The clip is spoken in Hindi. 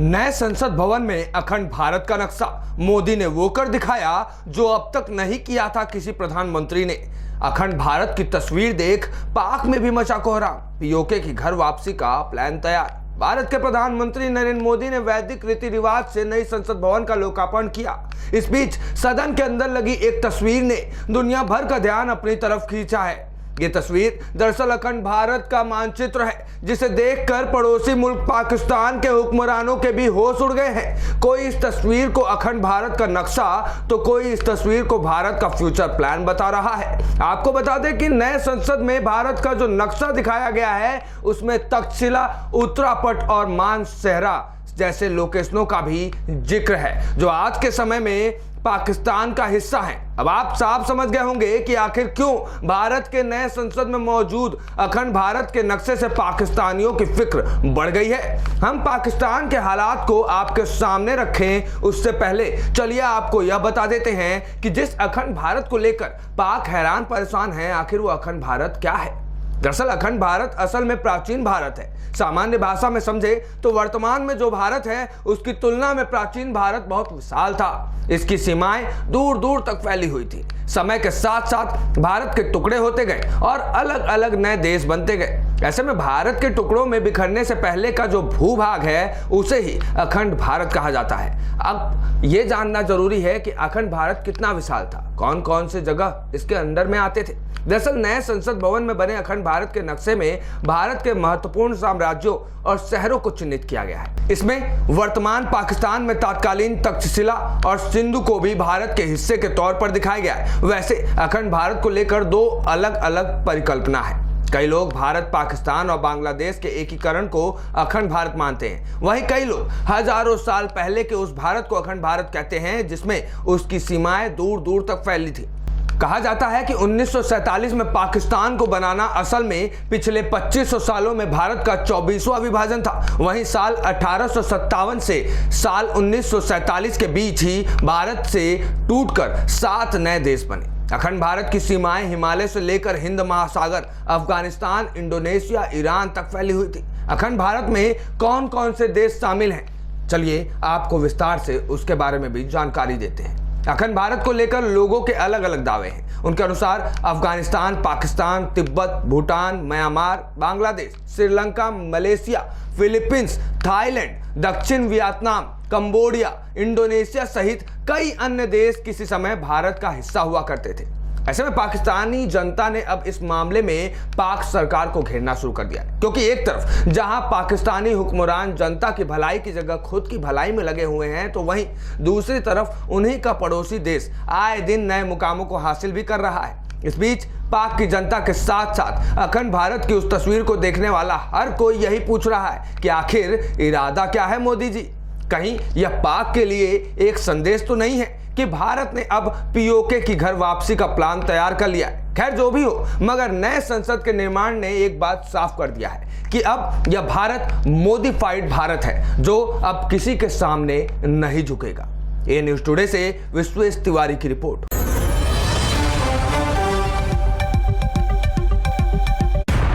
नए संसद भवन में अखंड भारत का नक्शा मोदी ने वो कर दिखाया जो अब तक नहीं किया था किसी प्रधानमंत्री ने। अखंड भारत की तस्वीर देख पाक में भी मचा कोहराम। पीओके की घर वापसी का प्लान तैयार। भारत के प्रधानमंत्री नरेंद्र मोदी ने वैदिक रीति रिवाज से नई संसद भवन का लोकार्पण किया। इस बीच सदन के अंदर लगी एक तस्वीर ने दुनिया भर का ध्यान अपनी तरफ खींचा है। ये तस्वीर दरअसल अखंड भारत का मानचित्र है, जिसे देखकर पड़ोसी मुल्क पाकिस्तान के हुक्मरानों के भी होश उड़ गए हैं। कोई इस तस्वीर को अखंड भारत का नक्शा तो कोई इस तस्वीर को भारत का फ्यूचर प्लान बता रहा है। आपको बता दें कि नए संसद में भारत का जो नक्शा दिखाया गया है उसमें तक्षशिला, उत्तरापट और मानसेहरा जैसे लोकेशनों का भी जिक्र है, जो आज के समय में पाकिस्तान का हिस्सा है। अब आप साफ समझ गए होंगे कि आखिर क्यों भारत के नए संसद में मौजूद अखंड भारत के नक्शे से पाकिस्तानियों की फिक्र बढ़ गई है। हम पाकिस्तान के हालात को आपके सामने रखें उससे पहले चलिए आपको यह बता देते हैं कि जिस अखंड भारत को लेकर पाक हैरान परेशान है, आखिर वो अखंड भारत क्या है। दरअसल अखंड भारत असल में प्राचीन भारत है। सामान्य भाषा में समझे तो वर्तमान में जो भारत है उसकी तुलना में प्राचीन भारत बहुत विशाल था। इसकी सीमाएं दूर दूर तक फैली हुई थी। समय के साथ साथ भारत के टुकड़े होते गए और अलग अलग नए देश बनते गए। ऐसे में भारत के टुकड़ों में बिखरने से पहले का जो भूभाग है उसे ही अखंड भारत कहा जाता है। अब ये जानना जरूरी है कि अखंड भारत कितना विशाल था, कौन कौन से जगह इसके अंदर में आते थे। दरअसल नए संसद भवन में बने अखंड भारत के नक्शे में भारत के महत्वपूर्ण साम्राज्यों और शहरों को चिन्हित किया गया है। इसमें वर्तमान पाकिस्तान में तत्कालीन तक्षशिला और सिंधु को भी भारत के हिस्से के तौर पर दिखाया गया है। वैसे अखंड भारत को लेकर दो अलग अलग परिकल्पना है। कई लोग भारत, पाकिस्तान और बांग्लादेश के एकीकरण को अखंड भारत मानते हैं। वहीं कई लोग हजारों साल पहले के उस भारत को अखंड भारत कहते हैं जिसमें उसकी सीमाएं दूर दूर तक फैली थी। कहा जाता है कि 1947 में पाकिस्तान को बनाना असल में पिछले 2500 सालों में भारत का 24वां विभाजन था। वहीं साल 1857 से साल 1947 के बीच ही भारत से टूटकर 7 नए देश बने। अखंड भारत की सीमाएं हिमालय से लेकर हिंद महासागर, अफगानिस्तान, इंडोनेशिया, ईरान तक फैली हुई थी। अखंड भारत में कौन कौन से देश शामिल हैं, चलिए आपको विस्तार से उसके बारे में भी जानकारी देते हैं। अखंड भारत को लेकर लोगों के अलग अलग दावे हैं। उनके अनुसार Afghanistan, Pakistan, Tibet, Bhutan, Myanmar, Bangladesh, Sri Lanka, Malaysia, Philippines, Thailand, दक्षिण वियतनाम, कंबोडिया, इंडोनेशिया सहित कई अन्य देश किसी समय भारत का हिस्सा हुआ करते थे। ऐसे में पाकिस्तानी जनता ने अब इस मामले में पाक सरकार को घेरना शुरू कर दिया, क्योंकि एक तरफ जहां पाकिस्तानी हुक्मरान जनता की भलाई की जगह खुद की भलाई में लगे हुए हैं, तो वहीं दूसरी तरफ उन्हीं का पड़ोसी देश आए दिन नए मुकामों को हासिल भी कर रहा है। इस बीच पाक की जनता के साथ साथ अखंड भारत की उस तस्वीर को देखने वाला हर कोई यही पूछ रहा है कि आखिर इरादा क्या है मोदी जी। कहीं यह पाक के लिए एक संदेश तो नहीं है कि भारत ने अब पीओके की घर वापसी का प्लान तैयार कर लिया है। खैर जो भी हो, मगर नए संसद के निर्माण ने एक बात साफ कर दिया है कि अब यह भारत मोडिफाइड भारत है, जो अब किसी के सामने नहीं झुकेगा। ये न्यूज़ टुडे से विश्वेश तिवारी की रिपोर्ट।